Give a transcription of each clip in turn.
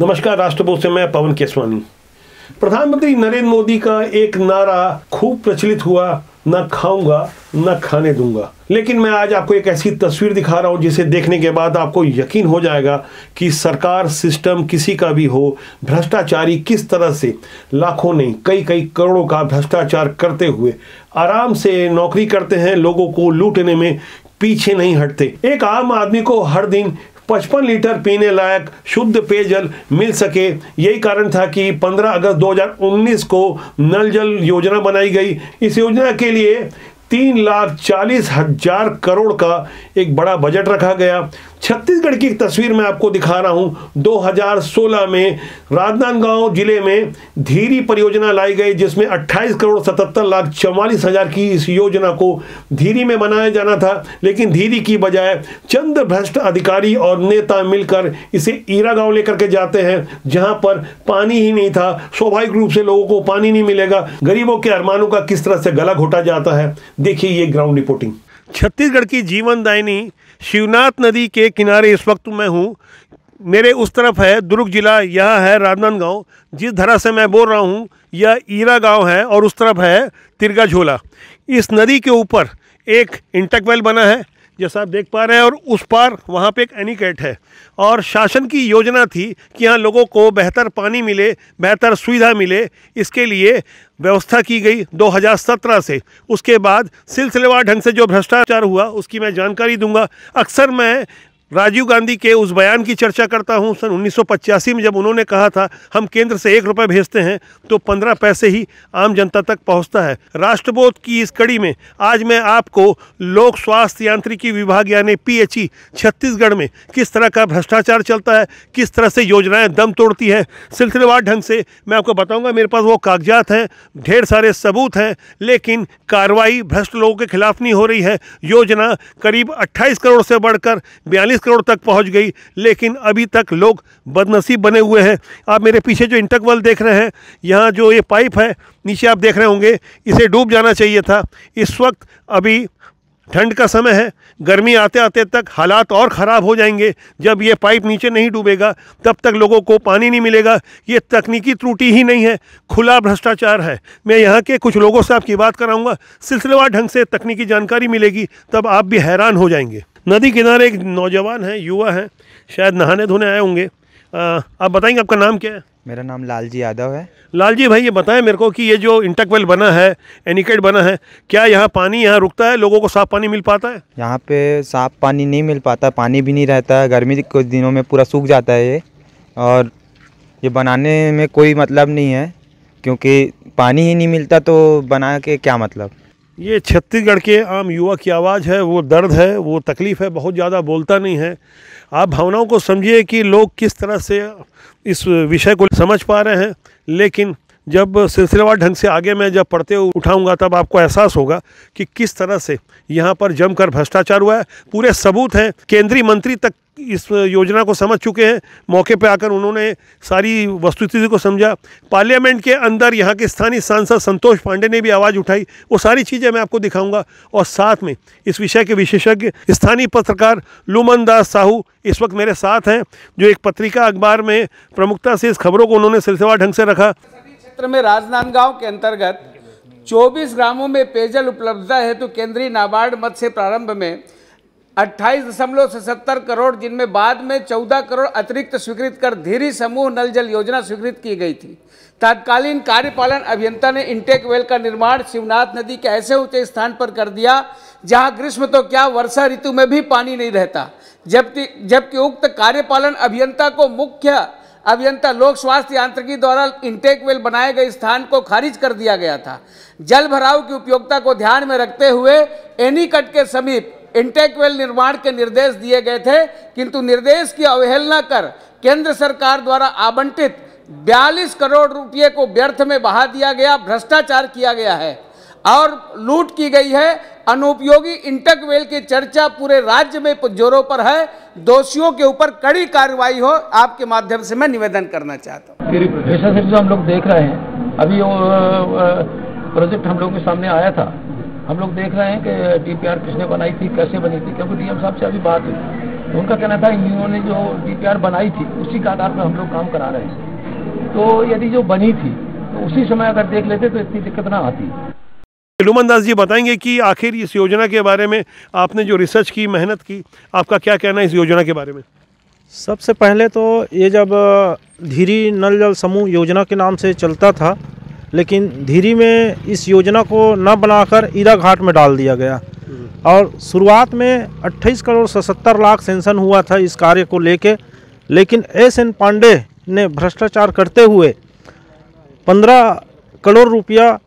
नमस्कार, राष्ट्रभोज से मैं पवन केसवानी। प्रधानमंत्री नरेंद्र मोदी का एक नारा खूब प्रचलित हुआ, न खाऊंगा न खाने दूंगा। लेकिन मैं आज आपको एक ऐसी तस्वीर दिखा रहा हूं जिसे देखने के बाद आपको यकीन हो जाएगा कि सरकार, सिस्टम किसी का भी हो, भ्रष्टाचारी किस तरह से लाखों नहीं कई कई करोड़ों का भ्रष्टाचार करते हुए आराम से नौकरी करते हैं, लोगों को लूटने में पीछे नहीं हटते। एक आम आदमी को हर दिन 55 लीटर पीने लायक शुद्ध पेयजल मिल सके, यही कारण था कि 15 अगस्त 2019 को नल जल योजना बनाई गई। इस योजना के लिए 3,40,000 करोड़ का एक बड़ा बजट रखा गया। छत्तीसगढ़ की एक तस्वीर मैं आपको दिखा रहा हूं। 2016 में राजनांदगांव जिले में धीरी परियोजना लाई गई, जिसमें 28,77,44,000 की इस योजना को धीरी में बनाया जाना था। लेकिन धीरी की बजाय चंद भ्रष्ट अधिकारी और नेता मिलकर इसे ईरा गांव लेकर के जाते हैं, जहां पर पानी ही नहीं था। स्वाभाविक रूप से लोगों को पानी नहीं मिलेगा। गरीबों के अरमानों का किस तरह से गला घोटा जाता है, देखिए ये ग्राउंड रिपोर्टिंग। छत्तीसगढ़ की जीवनदायिनी शिवनाथ नदी के किनारे इस वक्त मैं हूँ। मेरे उस तरफ है दुर्ग जिला, यह है राजनांदगांव। जिस धरा से मैं बोल रहा हूँ यह ईरा गांव है और उस तरफ है तिरगा झोला। इस नदी के ऊपर एक इंटकवेल बना है जैसा आप देख पा रहे हैं, और उस पार वहाँ पे एक एनीकट है। और शासन की योजना थी कि यहाँ लोगों को बेहतर पानी मिले, बेहतर सुविधा मिले, इसके लिए व्यवस्था की गई 2017 से। उसके बाद सिलसिलेवार ढंग से जो भ्रष्टाचार हुआ उसकी मैं जानकारी दूंगा। अक्सर मैं राजीव गांधी के उस बयान की चर्चा करता हूं, सन 1985 में जब उन्होंने कहा था हम केंद्र से 1 रुपये भेजते हैं तो 15 पैसे ही आम जनता तक पहुंचता है। राष्ट्रबोध की इस कड़ी में आज मैं आपको लोक स्वास्थ्य यांत्रिकी विभाग यानी PHE छत्तीसगढ़ में किस तरह का भ्रष्टाचार चलता है, किस तरह से योजनाएं दम तोड़ती है, सिलसिलेवार ढंग से मैं आपको बताऊँगा। मेरे पास वो कागजात हैं, ढेर सारे सबूत हैं, लेकिन कार्रवाई भ्रष्ट लोगों के खिलाफ नहीं हो रही है। योजना करीब 28 करोड़ से बढ़कर 42 करोड़ तक पहुंच गई, लेकिन अभी तक लोग बदनसीब बने हुए हैं। आप मेरे पीछे जो इंटकवेल देख रहे हैं, यहाँ जो ये पाइप है नीचे आप देख रहे होंगे, इसे डूब जाना चाहिए था। इस वक्त अभी ठंड का समय है, गर्मी आते आते तक हालात और ख़राब हो जाएंगे। जब ये पाइप नीचे नहीं डूबेगा तब तक लोगों को पानी नहीं मिलेगा। ये तकनीकी त्रुटि ही नहीं है, खुला भ्रष्टाचार है। मैं यहाँ के कुछ लोगों से आपकी बात कराऊंगा, सिलसिलेवार ढंग से तकनीकी जानकारी मिलेगी, तब आप भी हैरान हो जाएंगे। नदी किनारे एक नौजवान है, युवा है, शायद नहाने धोने आए होंगे। आप बताएंगे आपका नाम क्या है? मेरा नाम लालजी यादव है। लालजी भाई, ये बताएं मेरे को कि ये जो इंटकवेल बना है, एनीकट बना है, क्या यहाँ पानी यहाँ रुकता है, लोगों को साफ़ पानी मिल पाता है? यहाँ पे साफ़ पानी नहीं मिल पाता, पानी भी नहीं रहता है। गर्मी के दिनों में पूरा सूख जाता है ये, और ये बनाने में कोई मतलब नहीं है, क्योंकि पानी ही नहीं मिलता तो बना के क्या मतलब। ये छत्तीसगढ़ के आम युवा की आवाज़ है, वो दर्द है, वो तकलीफ़ है, बहुत ज़्यादा बोलता नहीं है। आप भावनाओं को समझिए कि लोग किस तरह से इस विषय को समझ पा रहे हैं। लेकिन जब सिलसिलेवार ढंग से आगे मैं जब पढ़ते उठाऊंगा तब आपको एहसास होगा कि किस तरह से यहाँ पर जमकर भ्रष्टाचार हुआ है। पूरे सबूत हैं, केंद्रीय मंत्री तक इस योजना को समझ चुके हैं। मौके पर आकर उन्होंने सारी वस्तुस्थिति को समझा। पार्लियामेंट के अंदर यहाँ के स्थानीय सांसद संतोष पांडे ने भी आवाज़ उठाई। वो सारी चीज़ें मैं आपको दिखाऊंगा, और साथ में इस विषय के विशेषज्ञ स्थानीय पत्रकार लुमन दास साहू इस वक्त मेरे साथ हैं, जो एक पत्रिका अखबार में प्रमुखता से इस खबरों को उन्होंने सिलसिलेवार ढंग से रखा। क्षेत्र में राजनांदगांव के अंतर्गत 24 ग्रामों में पेयजल उपलब्धता हेतु केंद्रीय नाबार्ड मद से प्रारंभ में 28.70 करोड़, जिनमें बाद में 14 करोड़ अतिरिक्त स्वीकृत कर धीरी समूह नल जल योजना स्वीकृत की गई थी। तत्कालीन कार्यपालन अभियंता ने इंटेक वेल का निर्माण शिवनाथ नदी के ऐसे ऊंचे स्थान पर कर दिया जहां ग्रीष्म तो क्या वर्षा ऋतु में भी पानी नहीं रहता, जबकि उक्त कार्यपालन अभियंता को मुख्य अभियंता लोक स्वास्थ्य यांत्रिकी द्वारा इंटेक वेल बनाए गए स्थान को खारिज कर दिया गया था। जल भराव की उपयोगिता को ध्यान में रखते हुए एनीकट के समीप इंटेक वेल निर्माण के निर्देश दिए गए थे, किंतु निर्देश की अवहेलना कर केंद्र सरकार द्वारा आवंटित 42 करोड़ रुपये को व्यर्थ में बहा दिया गया, भ्रष्टाचार किया गया है और लूट की गई है। अनुपयोगी इंटेक वेल की चर्चा पूरे राज्य में जोरों पर है। दोषियों के ऊपर कड़ी कार्रवाई हो, आपके माध्यम से मैं निवेदन करना चाहता हूँ। जैसा जो हम लोग देख रहे हैं, अभी वो प्रोजेक्ट हम लोग के सामने आया था, हम लोग देख रहे हैं कि DPR किसने बनाई थी, कैसे बनी थी, क्योंकि DM साहब से अभी बात हुई तो उनका कहना था इन्होंने जो DPR बनाई थी उसी के आधार पर हम लोग काम करा रहे हैं। तो यदि जो बनी थी तो उसी समय अगर देख लेते तो इतनी दिक्कत ना आती। लुमन दास जी बताएंगे कि आखिर इस योजना के बारे में आपने जो रिसर्च की, मेहनत की, आपका क्या कहना है इस योजना के बारे में? सबसे पहले तो ये जब धीरी नल जल समूह योजना के नाम से चलता था, लेकिन धीरी में इस योजना को न बनाकर ईरा घाट में डाल दिया गया और शुरुआत में 28 करोड़ 77 लाख सेंशन हुआ था इस कार्य को लेके, लेकिन SN पांडे ने भ्रष्टाचार करते हुए 15 करोड़ रुपया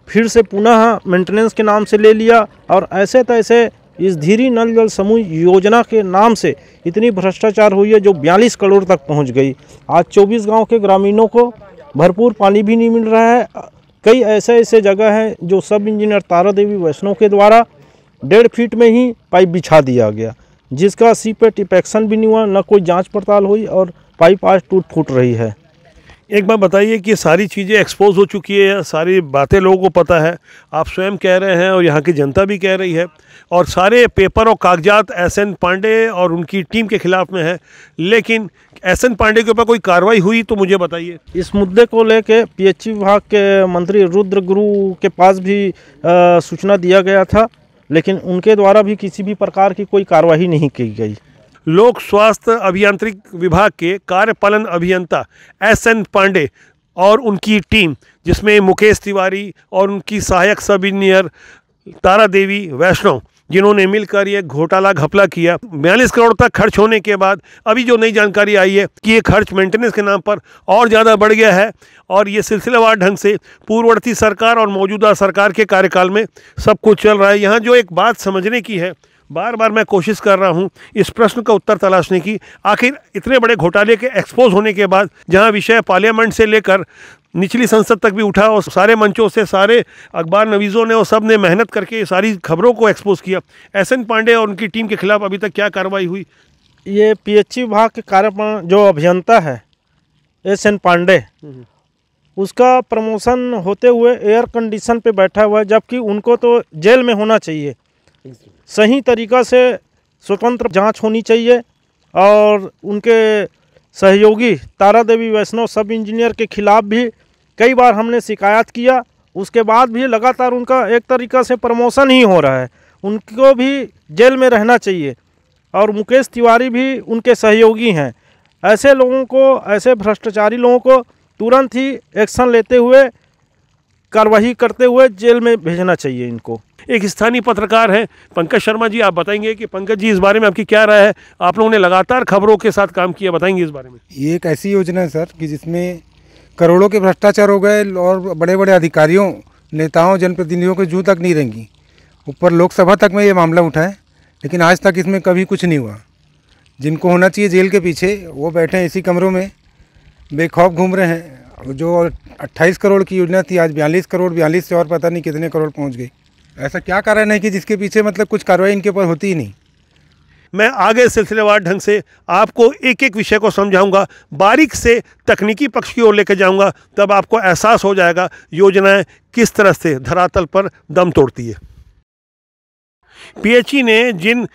फिर से पुनः मेंटेनेंस के नाम से ले लिया और ऐसे तैसे इस धीरी नल जल समूह योजना के नाम से इतनी भ्रष्टाचार हुई है जो 42 करोड़ तक पहुंच गई। आज 24 गांव के ग्रामीणों को भरपूर पानी भी नहीं मिल रहा है। कई ऐसे जगह हैं जो सब इंजीनियर तारा देवी वैष्णव के द्वारा 1.5 फीट में ही पाइप बिछा दिया गया, जिसका सीपेट इंस्पेक्शन भी नहीं हुआ, न कोई जांच पड़ताल हुई और पाइप आज टूट फूट रही है। एक बात बताइए कि सारी चीज़ें एक्सपोज हो चुकी है, सारी बातें लोगों को पता है, आप स्वयं कह रहे हैं और यहाँ की जनता भी कह रही है, और सारे पेपर और कागजात SN पांडे और उनकी टीम के खिलाफ में है, लेकिन SN पांडे के ऊपर कोई कार्रवाई हुई तो मुझे बताइए। इस मुद्दे को लेके PHE विभाग के मंत्री रुद्र गुरु के पास भी सूचना दिया गया था, लेकिन उनके द्वारा भी किसी भी प्रकार की कोई कार्रवाई नहीं की गई। लोक स्वास्थ्य अभियांत्रिक विभाग के कार्यपालन अभियंता SN पांडे और उनकी टीम, जिसमें मुकेश तिवारी और उनकी सहायक सब इंजीनियर तारा देवी वैष्णव, जिन्होंने मिलकर ये घोटाला घपला किया, 42 करोड़ तक खर्च होने के बाद अभी जो नई जानकारी आई है कि ये खर्च मेंटेनेंस के नाम पर और ज़्यादा बढ़ गया है और ये सिलसिलेवार ढंग से पूर्ववर्ती सरकार और मौजूदा सरकार के कार्यकाल में सब कुछ चल रहा है। यहाँ जो एक बात समझने की है, बार बार मैं कोशिश कर रहा हूँ इस प्रश्न का उत्तर तलाशने की, आखिर इतने बड़े घोटाले के एक्सपोज होने के बाद जहाँ विषय पार्लियामेंट से लेकर निचली संसद तक भी उठा और सारे मंचों से, सारे अखबार नवीज़ों ने और सब ने मेहनत करके सारी खबरों को एक्सपोज किया, SN पांडे और उनकी टीम के खिलाफ अभी तक क्या कार्रवाई हुई? ये PHE विभाग के कार्यपालन जो अभियंता है SN पांडे, उसका प्रमोशन होते हुए एयर कंडीशन पे बैठा हुआ है, जबकि उनको तो जेल में होना चाहिए। सही तरीक़ा से स्वतंत्र जांच होनी चाहिए और उनके सहयोगी तारा देवी वैष्णव सब इंजीनियर के खिलाफ भी कई बार हमने शिकायत किया, उसके बाद भी लगातार उनका एक तरीक़ा से प्रमोशन ही हो रहा है। उनको भी जेल में रहना चाहिए और मुकेश तिवारी भी उनके सहयोगी हैं। ऐसे लोगों को, ऐसे भ्रष्टाचारी लोगों को तुरंत ही एक्शन लेते हुए, कार्रवाई करते हुए जेल में भेजना चाहिए इनको। एक स्थानीय पत्रकार हैं पंकज शर्मा जी, आप बताएंगे कि पंकज जी इस बारे में आपकी क्या राय है? आप लोगों ने लगातार खबरों के साथ काम किया, बताएंगे इस बारे में। ये एक ऐसी योजना है सर कि जिसमें करोड़ों के भ्रष्टाचार हो गए और बड़े बड़े अधिकारियों, नेताओं, जनप्रतिनिधियों के जूँ तक नहीं रेंगी। ऊपर लोकसभा तक में ये मामला उठा है, लेकिन आज तक इसमें कभी कुछ नहीं हुआ। जिनको होना चाहिए जेल के पीछे, वो बैठे हैं इसी कमरों में बेखौफ घूम रहे हैं। जो 28 करोड़ की योजना थी आज 42 करोड़, 42 से और पता नहीं कितने करोड़ पहुंच गई। ऐसा क्या कारण है कि जिसके पीछे मतलब कुछ कार्रवाई इनके ऊपर होती ही नहीं। मैं आगे सिलसिलेवार ढंग से आपको एक एक विषय को समझाऊंगा, बारीक से तकनीकी पक्ष की ओर लेकर जाऊंगा, तब आपको एहसास हो जाएगा योजनाएं किस तरह से धरातल पर दम तोड़ती है। PHE ने जिन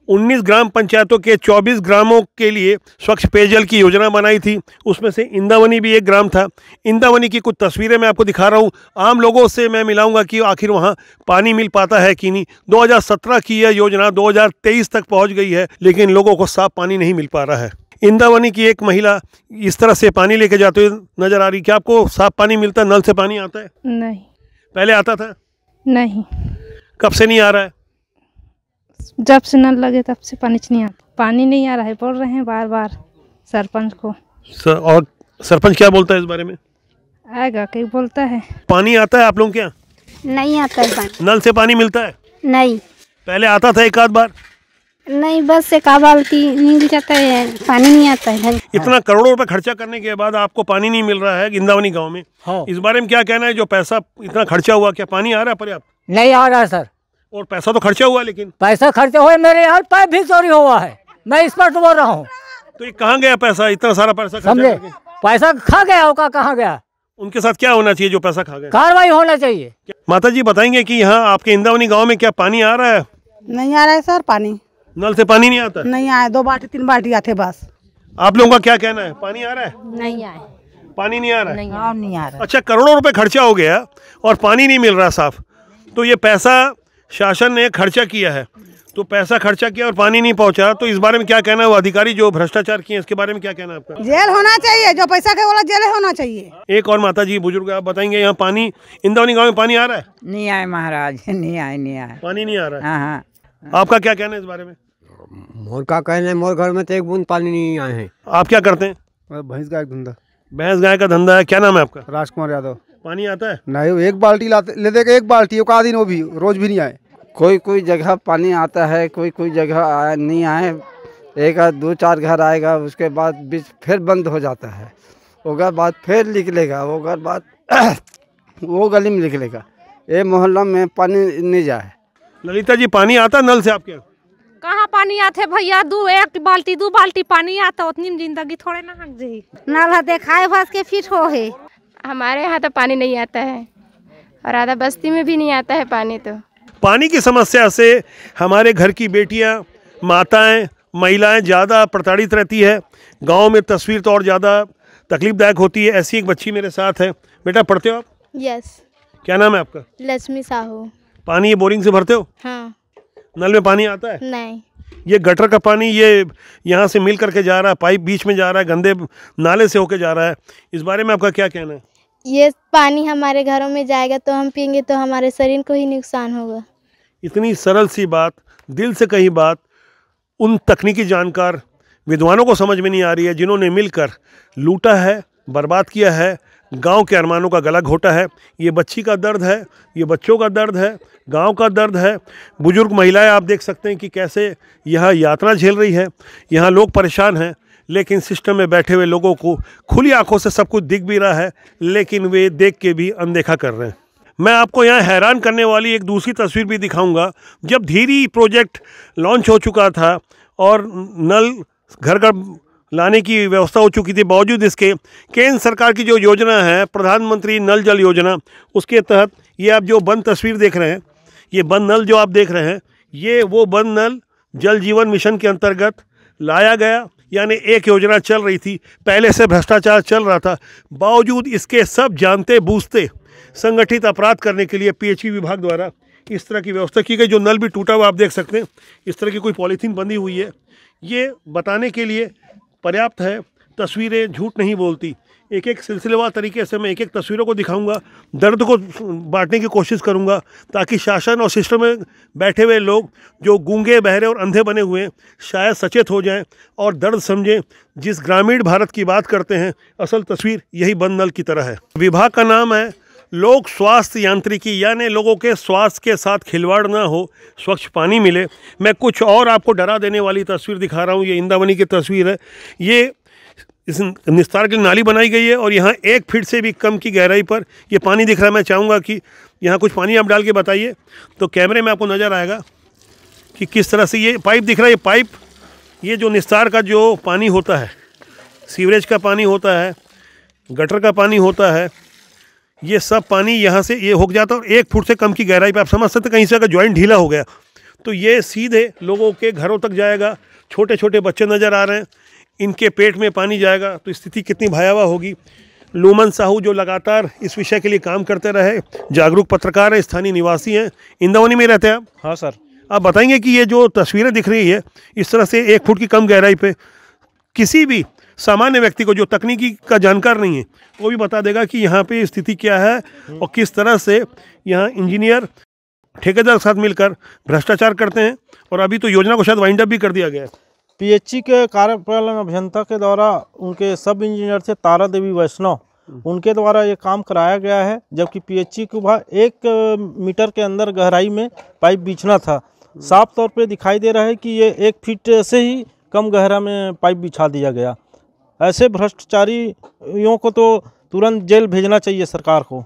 19 ग्राम पंचायतों के 24 ग्रामों के लिए स्वच्छ पेयजल की योजना बनाई थी, उसमें से इंदावनी भी एक ग्राम था। इंदावनी की कुछ तस्वीरें मैं आपको दिखा रहा हूँ, आम लोगों से मैं मिलाऊंगा कि आखिर वहाँ पानी मिल पाता है कि नहीं। 2017 की यह योजना 2023 तक पहुँच गई है, लेकिन लोगों को साफ पानी नहीं मिल पा रहा है। इंदावनी की एक महिला इस तरह से पानी लेके जाते हुए नजर आ रही। क्या आपको साफ पानी मिलता है? नल से पानी आता है? नहीं। पहले आता था? नहीं। कब से नहीं आ रहा है? जब से नल लगे तब से पानी नहीं आता। पानी नहीं आ रहा है, बोल रहे हैं बार बार सरपंच को। और सरपंच क्या बोलता है इस बारे में? आएगा कहीं बोलता है। पानी आता है आप लोगों के यहाँ? नहीं आता है पानी। नल से पानी मिलता है? नहीं। पहले आता था एक आध बार? नहीं, बस एक बाल्टी मिल जाता है, पानी नहीं आता है। इतना करोड़ों रुपए खर्चा करने के बाद आपको पानी नहीं मिल रहा है इंदावनी गांव में। हाँ। इस बारे में क्या कहना है? जो पैसा इतना खर्चा हुआ, क्या पानी आ रहा है पर्याप्त? नहीं आ रहा है सर। और पैसा तो खर्चा हुआ, लेकिन पैसा खर्चा हुआ, मेरे यहाँ पाइप भी चोरी हुआ है, मैं इस पर बोल रहा हूँ। तो ये कहाँ गया पैसा? इतना सारा पैसा समझे? पैसा खा गया होगा, कहाँ गया? उनके साथ क्या होना चाहिए जो पैसा खा गए? कार्रवाई होना चाहिए। माता जी बताएंगे कि यहाँ आपके इंदावनी गांव में क्या पानी आ रहा है? नहीं आ रहा है सर पानी। नल से पानी नहीं आता? नहीं आए, 2 बाल्टी 3 बाल्टी आते बस। आप लोगों का क्या कहना है, पानी आ रहा है? नहीं आए, पानी नहीं आ रहा है? नहीं आ रहा। अच्छा, करोड़ों रुपए खर्चा हो गया और पानी नहीं मिल रहा साफ, तो ये पैसा शासन ने खर्चा किया है, तो पैसा खर्चा किया और पानी नहीं पहुंचा, तो इस बारे में क्या कहना है? वो अधिकारी जो भ्रष्टाचार किए इसके बारे में क्या कहना है आपका? जेल होना चाहिए, जो पैसा के वाला जेल होना चाहिए। एक और माता जी बुजुर्ग, आप बताएंगे यहाँ पानी, इंद्रावनी गांव में पानी आ रहा है? नहीं आए महाराज, नहीं आए। पानी नहीं आ रहा है? हाँ। आपका क्या कहना है इस बारे में? मोर का कहना है, मोर घर में तो एक बूंद पानी नहीं आए हैं। आप क्या करते हैं? भैंस गाय का धंधा। भैंस गाय का धंधा है, क्या नाम है आपका? राजकुमार यादव। पानी आता है? नहीं, एक बाल्टी ले दे के, एक बाल्टी एक आधी, वो भी रोज भी नहीं आए। कोई जगह पानी आता है, कोई जगह नहीं आए। एक 2-4 घर आएगा, उसके बाद बीच फिर बंद हो जाता है, उसके बाद फिर निकलेगा, उसके बाद वो गली में निकलेगा। ये मोहल्ला में पानी नहीं जाए। ललिता जी, पानी आता नल से आपके? कहाँ पानी आते भैया, 2 बाल्टी पानी आता, उतनी में जिंदगी थोड़े ना हक जाई। नल देखाए भस के फिट हो है। हमारे यहाँ तो पानी नहीं आता है और आधा बस्ती में भी नहीं आता है पानी। तो पानी की समस्या से हमारे घर की बेटियां, माताएं, महिलाएं ज़्यादा प्रताड़ित रहती है। गांव में तस्वीर तो और ज़्यादा तकलीफदायक होती है। ऐसी एक बच्ची मेरे साथ है। बेटा, पढ़ते हो आप? यस। क्या नाम है आपका? लक्ष्मी साहू। पानी ये बोरिंग से भरते हो? हाँ। नल में पानी आता है? नहीं। ये गटर का पानी ये यहाँ से मिल करके जा रहा है, पाइप बीच में जा रहा है, गंदे नाले से होके जा रहा है, इस बारे में आपका क्या कहना है? ये पानी हमारे घरों में जाएगा तो हम पियेंगे तो हमारे शरीर को ही नुकसान होगा। इतनी सरल सी बात, दिल से कही बात, उन तकनीकी जानकार विद्वानों को समझ में नहीं आ रही है, जिन्होंने मिलकर लूटा है, बर्बाद किया है, गांव के अरमानों का गला घोटा है। ये बच्ची का दर्द है, ये बच्चों का दर्द है, गांव का दर्द है। बुजुर्ग महिलाएं आप देख सकते हैं कि कैसे यह यातना झेल रही है। यहाँ लोग परेशान हैं, लेकिन सिस्टम में बैठे हुए लोगों को खुली आंखों से सब कुछ दिख भी रहा है, लेकिन वे देख के भी अनदेखा कर रहे हैं। मैं आपको यहाँ हैरान करने वाली एक दूसरी तस्वीर भी दिखाऊंगा। जब धीरी प्रोजेक्ट लॉन्च हो चुका था और नल घर घर लाने की व्यवस्था हो चुकी थी, बावजूद इसके केंद्र सरकार की जो योजना है, प्रधानमंत्री नल जल योजना, उसके तहत ये आप जो बंद तस्वीर देख रहे हैं, ये बंद नल जो आप देख रहे हैं, ये वो बंद नल जल जीवन मिशन के अंतर्गत लाया गया। यानी एक योजना चल रही थी, पहले से भ्रष्टाचार चल रहा था, बावजूद इसके सब जानते बूझते संगठित अपराध करने के लिए पीएचई विभाग द्वारा इस तरह की व्यवस्था की गई। जो नल भी टूटा हुआ आप देख सकते हैं, इस तरह की कोई पॉलीथीन बंधी हुई है। ये बताने के लिए पर्याप्त है, तस्वीरें झूठ नहीं बोलती। एक एक सिलसिलेवार तरीके से मैं एक एक तस्वीरों को दिखाऊंगा, दर्द को बांटने की कोशिश करूंगा, ताकि शासन और सिस्टम में बैठे हुए लोग जो गूंगे, बहरे और अंधे बने हुए हैं, शायद सचेत हो जाएं और दर्द समझें। जिस ग्रामीण भारत की बात करते हैं, असल तस्वीर यही बंद नल की तरह है। विभाग का नाम है लोक स्वास्थ्य यांत्रिकी, यानी लोगों के स्वास्थ्य के साथ खिलवाड़ ना हो, स्वच्छ पानी मिले। मैं कुछ और आपको डरा देने वाली तस्वीर दिखा रहा हूँ। ये इंद्रावनी की तस्वीर है। ये इस निस्तार के लिए नाली बनाई गई है और यहाँ 1 फीट से भी कम की गहराई पर ये पानी दिख रहा है। मैं चाहूँगा कि यहाँ कुछ पानी आप डाल के बताइए, तो कैमरे में आपको नज़र आएगा कि किस तरह से ये पाइप दिख रहा है। ये पाइप, ये जो निस्तार का जो पानी होता है, सीवरेज का पानी होता है, गटर का पानी होता है, ये सब पानी यहाँ से ये हो जाता है। और 1 फुट से कम की गहराई पर आप समझ सकते, कहीं से अगर ज्वाइंट ढीला हो गया तो ये सीधे लोगों के घरों तक जाएगा। छोटे छोटे बच्चे नज़र आ रहे हैं, इनके पेट में पानी जाएगा, तो स्थिति कितनी भयावह होगी। लूमन साहू जो लगातार इस विषय के लिए काम करते रहे, जागरूक पत्रकार हैं, स्थानीय निवासी हैं, इंद्रावनी में रहते हैं आप? हाँ सर। आप बताएंगे कि ये जो तस्वीरें दिख रही है इस तरह से 1 फुट की कम गहराई पे, किसी भी सामान्य व्यक्ति को जो तकनीकी का जानकार नहीं है, वो भी बता देगा कि यहाँ पे स्थिति क्या है और किस तरह से यहाँ इंजीनियर ठेकेदार के साथ मिलकर भ्रष्टाचार करते हैं। और अभी तो योजना को शायद वाइंड अप भी कर दिया गया है। पीएचई के कार्यपालन अभियंता के द्वारा, उनके सब इंजीनियर थे तारा देवी वैष्णव, उनके द्वारा ये काम कराया गया है। जबकि पीएचई को 1 मीटर के अंदर गहराई में पाइप बिछना था। साफ तौर पे दिखाई दे रहा है कि ये 1 फीट से ही कम गहरा में पाइप बिछा दिया गया। ऐसे भ्रष्टाचारियों को तो तुरंत जेल भेजना चाहिए सरकार को।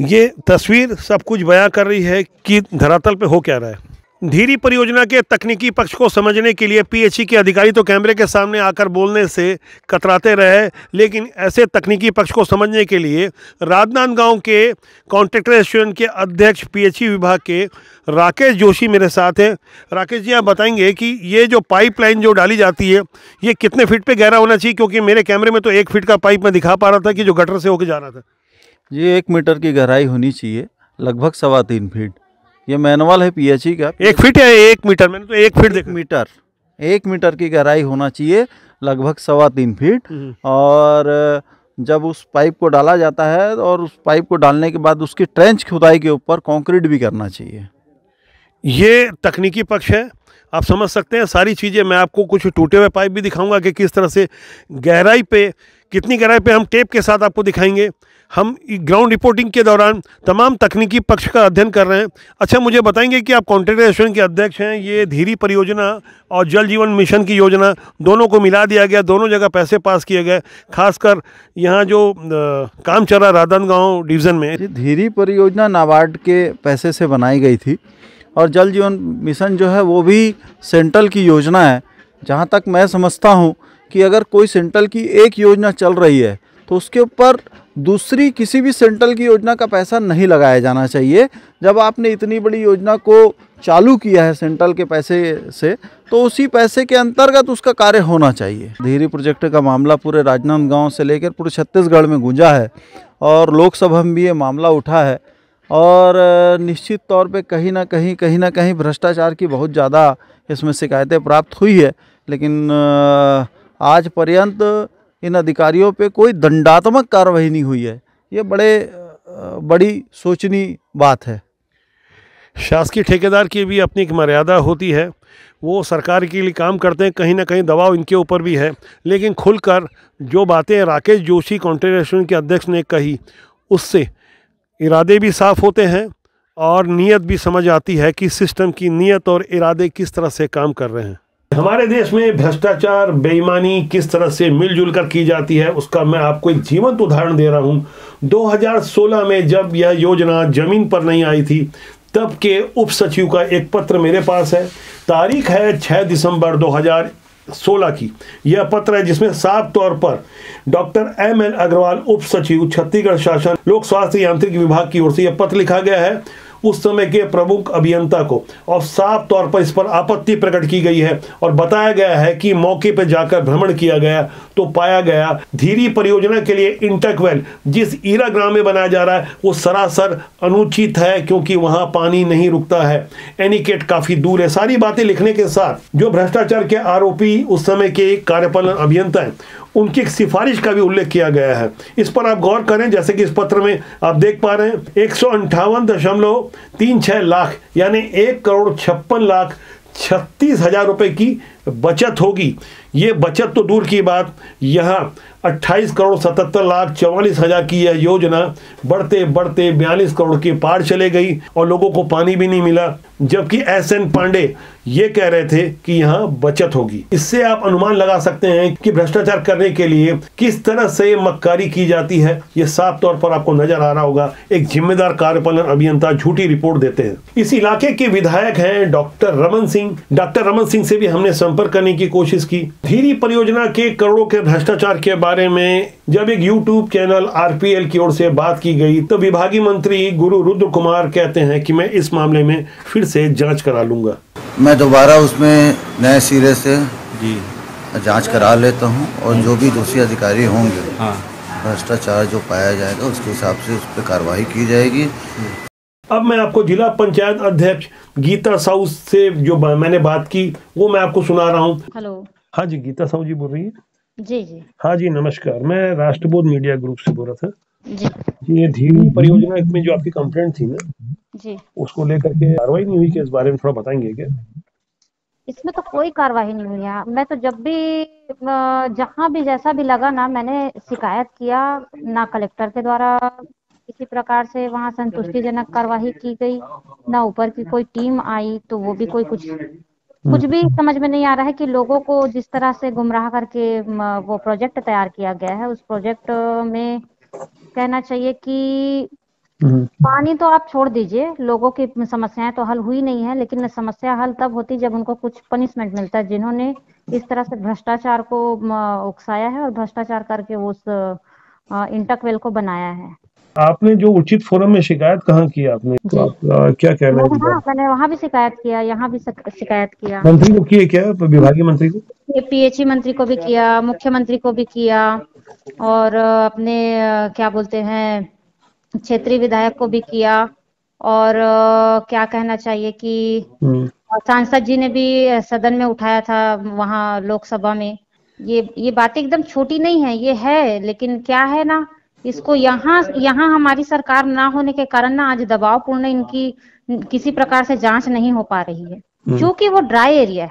ये तस्वीर सब कुछ बयां कर रही है कि धरातल पे हो क्या रहा है। धीरी परियोजना के तकनीकी पक्ष को समझने के लिए पीएचई के अधिकारी तो कैमरे के सामने आकर बोलने से कतराते रहे, लेकिन ऐसे तकनीकी पक्ष को समझने के लिए राजनांदगांव के कॉन्ट्रैक्टर एसोसिएशन के अध्यक्ष पीएचई विभाग के राकेश जोशी मेरे साथ हैं। राकेश जी, आप बताएंगे कि ये जो पाइपलाइन जो डाली जाती है ये कितने फीट पे गहरा होना चाहिए, क्योंकि मेरे कैमरे में तो 1 फीट का पाइप मैं दिखा पा रहा था कि जो गटर से होकर जा रहा था। ये 1 मीटर की गहराई होनी चाहिए, लगभग 3.25 फीट। ये मैनुअल है पीएचई का। 1 फीट या 1 मीटर? मैंने तो 1 फीट देखा। 1 मीटर की गहराई होना चाहिए, लगभग 3.25 फीट। और जब उस पाइप को डाला जाता है और उस पाइप को डालने के बाद उसकी ट्रेंच खुदाई के ऊपर कंक्रीट भी करना चाहिए। ये तकनीकी पक्ष है, आप समझ सकते हैं सारी चीज़ें। मैं आपको कुछ टूटे हुए पाइप भी दिखाऊंगा कि किस तरह से गहराई पे, कितनी गहराई पे हम टेप के साथ आपको दिखाएंगे। हम ग्राउंड रिपोर्टिंग के दौरान तमाम तकनीकी पक्ष का अध्ययन कर रहे हैं। अच्छा, मुझे बताएंगे कि आप कॉन्ट्रैक्टर एसोसिएशन के अध्यक्ष हैं। ये धीरी परियोजना और जल जीवन मिशन की योजना दोनों को मिला दिया गया, दोनों जगह पैसे पास किए गए। खासकर यहाँ जो काम चल रहा राजनांदगांव डिवीज़न में, धीरी परियोजना नाबार्ड के पैसे से बनाई गई थी और जल जीवन मिशन जो है वो भी सेंट्रल की योजना है। जहाँ तक मैं समझता हूँ कि अगर कोई सेंट्रल की एक योजना चल रही है तो उसके ऊपर दूसरी किसी भी सेंट्रल की योजना का पैसा नहीं लगाया जाना चाहिए। जब आपने इतनी बड़ी योजना को चालू किया है सेंट्रल के पैसे से, तो उसी पैसे के अंतर्गत उसका कार्य होना चाहिए। धीरी प्रोजेक्ट का मामला पूरे राजनांदगांव से लेकर पूरे छत्तीसगढ़ में गूंजा है और लोकसभा में भी ये मामला उठा है। और निश्चित तौर पे कहीं ना कहीं भ्रष्टाचार की बहुत ज़्यादा इसमें शिकायतें प्राप्त हुई है, लेकिन आज पर्यंत इन अधिकारियों पे कोई दंडात्मक कार्रवाई नहीं हुई है। ये बड़ी सोचनीय बात है। शासकीय ठेकेदार की भी अपनी एक मर्यादा होती है, वो सरकार के लिए काम करते हैं, कहीं ना कहीं दबाव इनके ऊपर भी है। लेकिन खुलकर जो बातें राकेश जोशी कॉन्ट्रैक्टर एसोसिएशन के अध्यक्ष ने कही, उससे इरादे भी साफ होते हैं और नीयत भी समझ आती है कि सिस्टम की नीयत और इरादे किस तरह से काम कर रहे हैं। हमारे देश में भ्रष्टाचार, बेईमानी किस तरह से मिलजुल कर की जाती है, उसका मैं आपको एक जीवंत उदाहरण दे रहा हूं। 2016 में जब यह योजना जमीन पर नहीं आई थी, तब के उप सचिव का एक पत्र मेरे पास है। तारीख है 6 दिसंबर 2016 की। यह पत्र है जिसमें साफ तौर पर डॉक्टर ML अग्रवाल, उप सचिव, छत्तीसगढ़ शासन लोक स्वास्थ्य यांत्रिक विभाग की ओर से यह पत्र लिखा गया है उस समय के प्रमुख अभियंता को, और साफ तौर पर इस पर आपत्ति प्रकट की गई है और बताया गया है कि मौके पर जाकर भ्रमण किया गया तो पाया गया धीरी परियोजना के लिए इंटरक्वेल जिस ईरा ग्राम में बनाया जा रहा है वो सरासर अनुचित है, क्योंकि वहां पानी नहीं रुकता है, एनीकेट काफी दूर है। सारी बातें लिखने के साथ जो भ्रष्टाचार के आरोपी उस समय के कार्यपालन अभियंता हैं, उनकी एक सिफारिश का भी उल्लेख किया गया है। इस पर आप गौर करें, जैसे कि इस पत्र में आप देख पा रहे हैं 158.36 लाख यानी 1,56,36,000 रुपए की बचत होगी। ये बचत तो दूर की बात, यहाँ 28,77,44,000 की यह योजना बढ़ते बढ़ते 42 करोड़ के पार चले गई और लोगों को पानी भी नहीं मिला, जबकि SN पांडे ये कह रहे थे कि यहाँ बचत होगी। इससे आप अनुमान लगा सकते हैं कि भ्रष्टाचार करने के लिए किस तरह से मक्कारी की जाती है। ये साफ तौर पर आपको नजर आ रहा होगा। एक जिम्मेदार कार्यपालन अभियंता झूठी रिपोर्ट देते हैं। इस इलाके के विधायक हैं डॉक्टर रमन सिंह। डॉक्टर रमन सिंह से भी हमने संपर्क करने की कोशिश की। धीरी परियोजना के करोड़ों के भ्रष्टाचार के बारे में जब एक YouTube चैनल RPL की ओर से बात की गई तो विभागीय मंत्री गुरु रुद्र कुमार कहते हैं कि मैं इस मामले में फिर से जांच करा लूंगा। मैं दोबारा उसमें नए सिरे से जांच करा लेता हूं और जो भी दोषी अधिकारी होंगे, भ्रष्टाचार जो पाया जाएगा उसके हिसाब से उस पर कार्रवाई की जाएगी। अब मैं आपको जिला पंचायत अध्यक्ष गीता साहू से जो मैंने बात की वो मैं आपको सुना रहा हूँ। हेलो। हाँ जी, गीता साहू जी बोल रही है? जी जी। हाँ जी, नमस्कार। मैं राष्ट्रबोध मीडिया ग्रुप से बोल रहा था जी। ये धीरी परियोजना में जो आपकी कंप्लेंट थी ना जी, उसको लेकर के कार्रवाई नहीं हुई कि इस बारे में थोड़ा बताएंगे क्या? इसमें तो कोई कार्रवाई नहीं हुई है। मैं तो जब भी जहाँ भी जैसा भी लगा ना, मैंने शिकायत किया ना, कलेक्टर के द्वारा किसी प्रकार से वहाँ संतुष्टिजनक कार्रवाई की गई, ना ऊपर की कोई टीम आई तो वो भी कोई कुछ भी समझ में नहीं आ रहा है कि लोगों को जिस तरह से गुमराह करके वो प्रोजेक्ट तैयार किया गया है, उस प्रोजेक्ट में कहना चाहिए कि पानी तो आप छोड़ दीजिए, लोगों की समस्याएं तो हल हुई नहीं है, लेकिन समस्या हल तब होती जब उनको कुछ पनिशमेंट मिलता है, जिन्होंने इस तरह से भ्रष्टाचार को उकसाया है और भ्रष्टाचार करके उस इंटकवेल को बनाया है। आपने जो उचित फोरम में शिकायत कहाँ की आपने, तो आप क्या कहना है? मैंने वहाँ भी शिकायत किया, यहाँ भी शिकायत किया। मंत्री को किए क्या, विभागीय मंत्री को? पीएचई मंत्री को भी किया, मुख्यमंत्री को भी किया, और अपने क्या बोलते हैं क्षेत्रीय विधायक को भी किया, और क्या कहना चाहिए कि सांसद जी ने भी सदन में उठाया था वहाँ लोकसभा में। ये बातें एकदम छोटी नहीं है, ये है, लेकिन क्या है ना, इसको यहाँ हमारी सरकार ना होने के कारण ना आज दबावपूर्ण इनकी किसी प्रकार से जांच नहीं हो पा रही है, क्योंकि वो ड्राई एरिया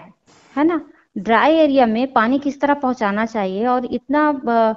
है ना। ड्राई एरिया में पानी किस तरह पहुंचाना चाहिए, और इतना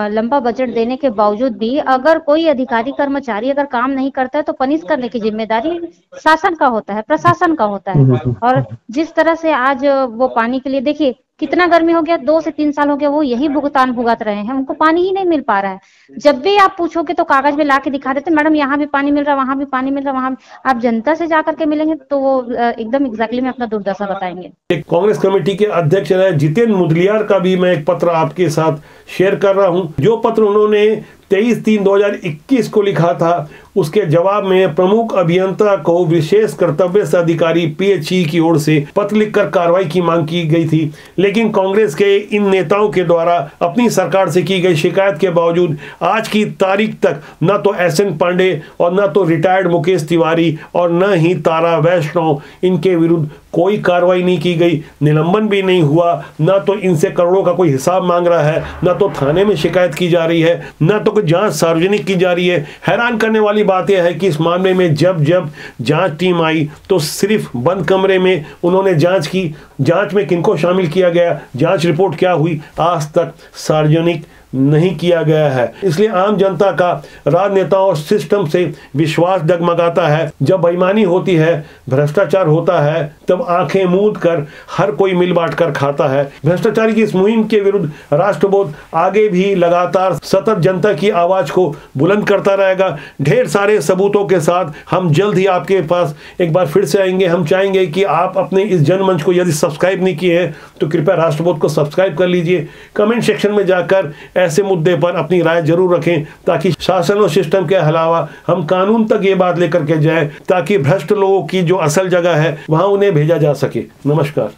लंबा बजट देने के बावजूद भी अगर कोई अधिकारी कर्मचारी अगर काम नहीं करता है तो पनिश करने की जिम्मेदारी शासन का होता है, प्रशासन का होता है। और जिस तरह से आज वो पानी के लिए देखिए कितना गर्मी हो गया, 2 से 3 साल हो गया वो यही भुगतान भुगत रहे हैं, उनको पानी ही नहीं मिल पा रहा है। जब भी आप पूछोगे तो कागज में ला के दिखा देते, मैडम यहाँ भी पानी मिल रहा है, वहां भी पानी मिल रहा है, वहां भी। आप जनता से जाकर के मिलेंगे तो वो एकदम एग्जैक्टली में अपना दुर्दशा बताएंगे। एक कांग्रेस कमेटी के अध्यक्ष जितेंद्र मुदलियार का भी मैं एक पत्र आपके साथ शेयर कर रहा हूं। जो पत्र उन्होंने 23/3/2021 को लिखा था, उसके जवाब में प्रमुख अभियंता को विशेष कर्तव्य से अधिकारी पीएचई की ओर से पत्र लिखकर कार्रवाई की मांग की गई थी, लेकिन कांग्रेस के इन नेताओं के द्वारा अपनी सरकार से की गई शिकायत के बावजूद आज की तारीख तक न तो एसएन पांडे और न तो रिटायर्ड मुकेश तिवारी और न ही तारा वैष्णव, इनके विरुद्ध कोई कार्रवाई नहीं की गई, निलंबन भी नहीं हुआ, न तो इनसे करोड़ों का कोई हिसाब मांग रहा है, न तो थाने में शिकायत की जा रही है, न तो कोई जांच सार्वजनिक की जा रही है। हैरान करने वाली बात यह है कि इस मामले में जब जांच टीम आई तो सिर्फ बंद कमरे में उन्होंने जांच की। जांच में किनको शामिल किया गया, जांच रिपोर्ट क्या हुई, आज तक सार्वजनिक नहीं किया गया है। इसलिए आम जनता का राजनेताओं और सिस्टम से विश्वास डगमगाता है। जब बेईमानी होती है, भ्रष्टाचार होता है, तब आंखें मूंद कर हर कोई मिल बांट कर खाता है। भ्रष्टाचार की इस मुहिम के विरुद्ध राष्ट्रबोध आगे भी लगातार सतत जनता की आवाज को बुलंद करता रहेगा। ढेर सारे सबूतों के साथ हम जल्द ही आपके पास एक बार फिर से आएंगे। हम चाहेंगे कि आप अपने इस जनमंच को यदि सब्सक्राइब नहीं किए हैं तो कृपया राष्ट्रबोध को सब्सक्राइब कर लीजिए। कमेंट सेक्शन में जाकर ऐसे मुद्दे पर अपनी राय जरूर रखें, ताकि शासन और सिस्टम के अलावा हम कानून तक ये बात लेकर के जाएं, ताकि भ्रष्ट लोगों की जो असल जगह है वहां उन्हें भेजा जा सके। नमस्कार।